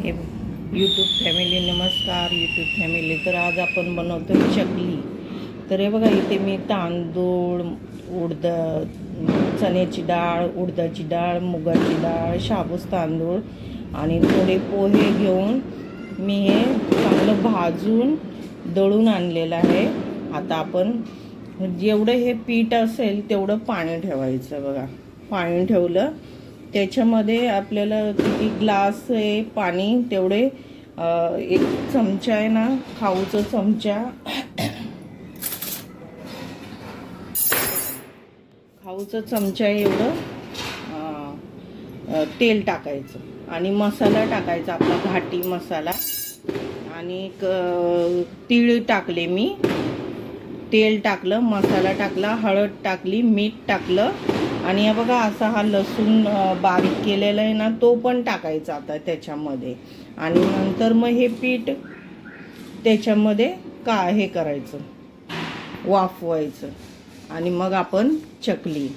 हे YouTube family, नमस्कार YouTube family. तर आज आपण बनवतो चकली. तर हे बघा, इथे मी तांदूळ, चण्याची डाळ, उडदाची डाळ, मुगाची डाळ, शाबूस तांदूळ आणि थोडे पोहे घेऊन मी हे चांगलं भाजून दळून आणलेलं आहे. आता आपण जेवढं हे पीठ असेल तेवढं पाणी ठेवायचं. बघा, पाणी ठेवलं, त्याच्यामध्ये आपल्याला किती ग्लास आहे पाणी तेवढे एक चमचा आहे ना, खाऊचा चमचा एवढं तेल टाकायचं आणि मसाला टाकायचा, आपला घाटी मसाला. आणि तीळ टाकले मी, तेल टाकलं, मसाला टाकला, हळद टाकली, मीठ टाकलं. आणि हे बघा, असा हा लसूण बारीक केलेला आहे ना, तो पण टाकायचा आता त्याच्यामध्ये. आणि नंतर मग हे पीठ त्याच्यामध्ये हे करायचं, वाफवायचं. आणि मग आपण चकली